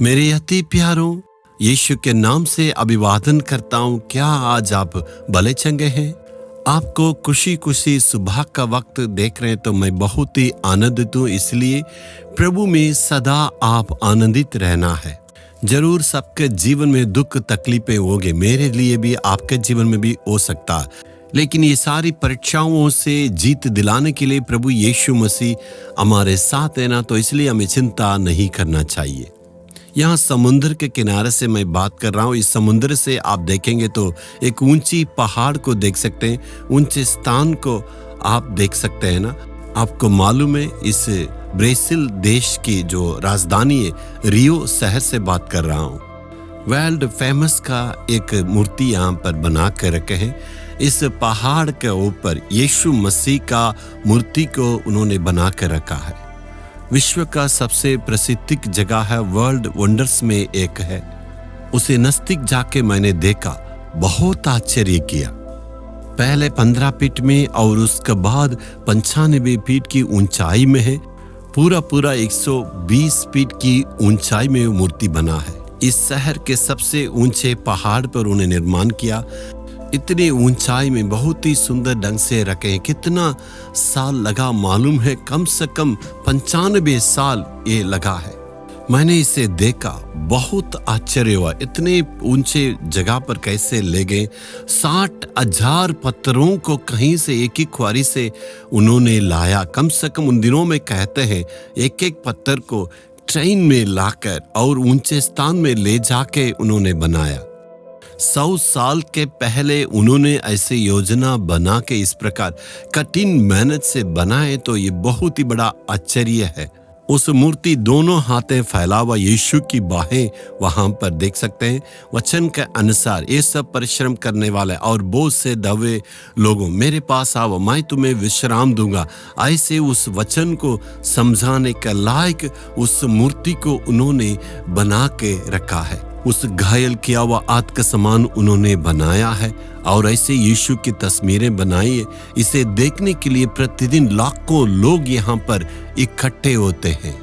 मेरे अति प्यारों, यीशु के नाम से अभिवादन करता हूँ। क्या आज आप भले चंगे हैं? आपको खुशी खुशी सुबह का वक्त देख रहे हैं तो मैं बहुत ही आनंदित हूँ। इसलिए प्रभु में सदा आप आनंदित रहना है। जरूर सबके जीवन में दुख तकलीफें होंगे, मेरे लिए भी, आपके जीवन में भी हो सकता है, लेकिन ये सारी परीक्षाओं से जीत दिलाने के लिए प्रभु यीशु मसीह हमारे साथ है ना, तो इसलिए हमें चिंता नहीं करना चाहिए। यहाँ समुद्र के किनारे से मैं बात कर रहा हूँ। इस समुद्र से आप देखेंगे तो एक ऊंची पहाड़ को देख सकते हैं, ऊंचे स्थान को आप देख सकते हैं ना। आपको मालूम है, इस ब्राजील देश की जो राजधानी है रियो शहर से बात कर रहा हूँ। वर्ल्ड फेमस का एक मूर्ति यहाँ पर बना कर रखे हैं। इस पहाड़ के ऊपर यीशु मसीह का मूर्ति को उन्होंने बना कर रखा है। विश्व का सबसे प्रसिद्ध जगह है, वर्ल्ड वंडर्स में एक है। उसे नजदीक जाके मैंने देखा, बहुत आश्चर्य किया। पहले 15 फीट में और उसके बाद 95 फीट की ऊंचाई में है। पूरा 120 फीट की ऊंचाई में मूर्ति बना है। इस शहर के सबसे ऊंचे पहाड़ पर उन्हें निर्माण किया। इतनी ऊंचाई में बहुत ही सुंदर ढंग से रखे हैं। कितना साल लगा मालूम है? कम से कम 95 साल ये लगा है। मैंने इसे देखा, बहुत आश्चर्य हुआ। इतने ऊंचे जगह पर कैसे ले गए? 60,000 पत्थरों को कहीं से एक ही क्वारी से उन्होंने लाया। कम से कम उन दिनों में कहते हैं एक पत्थर को ट्रेन में लाकर और ऊंचे स्थान में ले जाके उन्होंने बनाया। 100 साल के पहले उन्होंने ऐसे योजना बना के इस प्रकार कठिन मेहनत से बनाए, तो ये बहुत ही बड़ा आश्चर्य है। उस मूर्ति दोनों हाथें फैला हुआ, यीशु की बाहें वहां पर देख सकते हैं। वचन के अनुसार ये सब परिश्रम करने वाले और बोझ से दबे लोगों, मेरे पास आओ, मैं तुम्हें विश्राम दूंगा। ऐसे उस वचन को समझाने के लायक उस मूर्ति को उन्होंने बना के रखा है। उस घायल किया हुआ आद का समान उन्होंने बनाया है और ऐसे यीशु की तस्वीरें बनाई है। इसे देखने के लिए प्रतिदिन लाखों लोग यहाँ पर इकट्ठे होते हैं।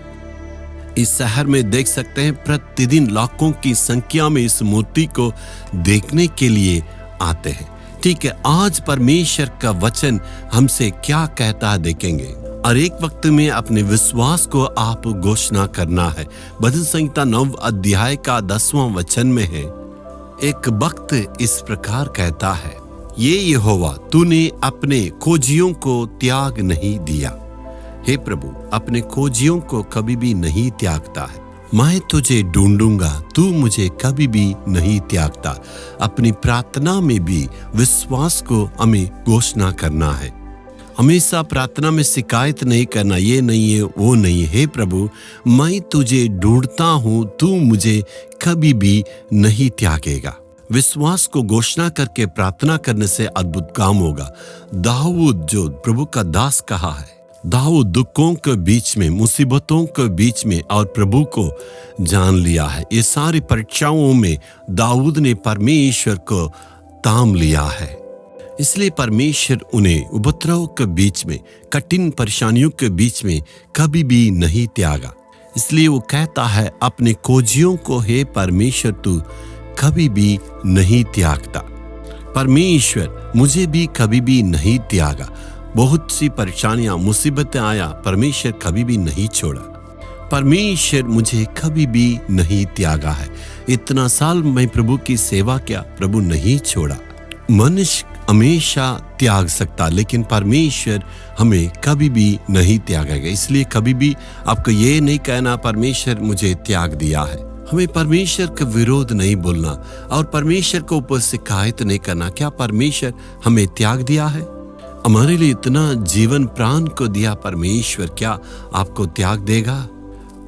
इस शहर में देख सकते हैं प्रतिदिन लाखों की संख्या में इस मूर्ति को देखने के लिए आते हैं। ठीक है, आज परमेश्वर का वचन हमसे क्या कहता है देखेंगे। और एक वक्त में अपने विश्वास को आप घोषणा करना है। भजन संहिता 9 अध्याय का 10वां वचन में है, एक वक्त इस प्रकार कहता है, ये यहोवा तूने अपने खोजियों को त्याग नहीं दिया। हे प्रभु, अपने खोजियों को कभी भी नहीं त्यागता है। मैं तुझे ढूंढूंगा, तू मुझे कभी भी नहीं त्यागता। अपनी प्रार्थना में भी विश्वास को हमें घोषणा करना है। हमेशा प्रार्थना में शिकायत नहीं करना, ये नहीं है वो नहीं है। प्रभु, मैं तुझे ढूंढता हूँ, तू मुझे कभी भी नहीं त्यागेगा। विश्वास को घोषणा करके प्रार्थना करने से अद्भुत काम होगा। दाऊद जो प्रभु का दास कहा है, दाऊद दुखों के बीच में, मुसीबतों के बीच में और प्रभु को जान लिया है। ये सारी परीक्षाओं में दाऊद ने परमेश्वर को थाम लिया है। इसलिए परमेश्वर उन्हें उपद्रव के बीच में, कठिन परेशानियों के बीच में कभी भी नहीं त्यागा। इसलिए वो कहता है, अपने खोजियों को हे परमेश्वर तू कभी भी नहीं त्यागता। परमेश्वर मुझे भी कभी भी नहीं त्यागा। बहुत सी परेशानियां, मुसीबतें आया, परमेश्वर कभी भी नहीं छोड़ा। परमेश्वर मुझे कभी भी नहीं त्यागा है। इतना साल मैं प्रभु की सेवा किया, प्रभु नहीं छोड़ा। मनुष्य हमेशा त्याग सकता, लेकिन परमेश्वर हमें कभी भी नहीं त्यागेगा। इसलिए कभी भी आपको ये नहीं कहना परमेश्वर मुझे त्याग दिया है। हमें परमेश्वर का विरोध नहीं बोलना और परमेश्वर को ऊपर शिकायत नहीं करना। क्या परमेश्वर हमें त्याग दिया है? हमारे लिए इतना जीवन प्राण को दिया परमेश्वर, क्या आपको त्याग देगा?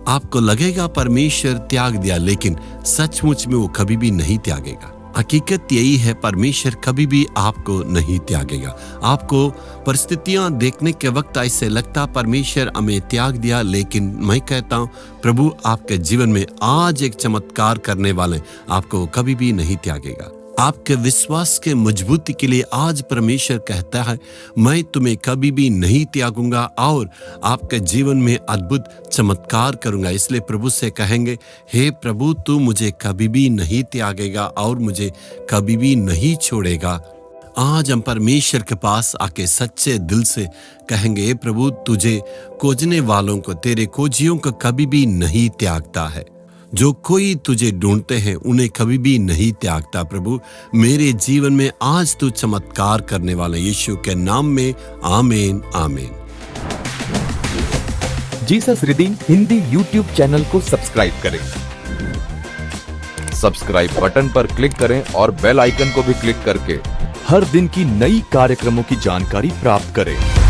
आपको लगेगा परमेश्वर त्याग दिया, लेकिन सचमुच में वो कभी भी नहीं त्यागेगा। हकीकत यही है, परमेश्वर कभी भी आपको नहीं त्यागेगा। आपको परिस्थितियां देखने के वक्त ऐसे लगता परमेश्वर हमें त्याग दिया, लेकिन मैं कहता हूं प्रभु आपके जीवन में आज एक चमत्कार करने वाले, आपको कभी भी नहीं त्यागेगा। आपके विश्वास के मजबूती के लिए आज परमेश्वर कहता है, मैं तुम्हें कभी भी नहीं त्यागूंगा और आपके जीवन में अद्भुत चमत्कार करूंगा। इसलिए प्रभु से कहेंगे, हे प्रभु, तू मुझे कभी भी नहीं त्यागेगा और मुझे कभी भी नहीं छोड़ेगा। आज हम परमेश्वर के पास आके सच्चे दिल से कहेंगे, हे प्रभु, तुझे खोजने वालों को, तेरे खोजियों को कभी भी नहीं त्यागता है। जो कोई तुझे ढूंढते हैं उन्हें कभी भी नहीं त्यागता। प्रभु, मेरे जीवन में आज तू चमत्कार करने वाला, यीशु के नाम में आमीन आमीन। Jesus redeem Hindi YouTube channel को सब्सक्राइब करें। सब्सक्राइब बटन पर क्लिक करें और बेल आइकन को भी क्लिक करके हर दिन की नई कार्यक्रमों की जानकारी प्राप्त करें।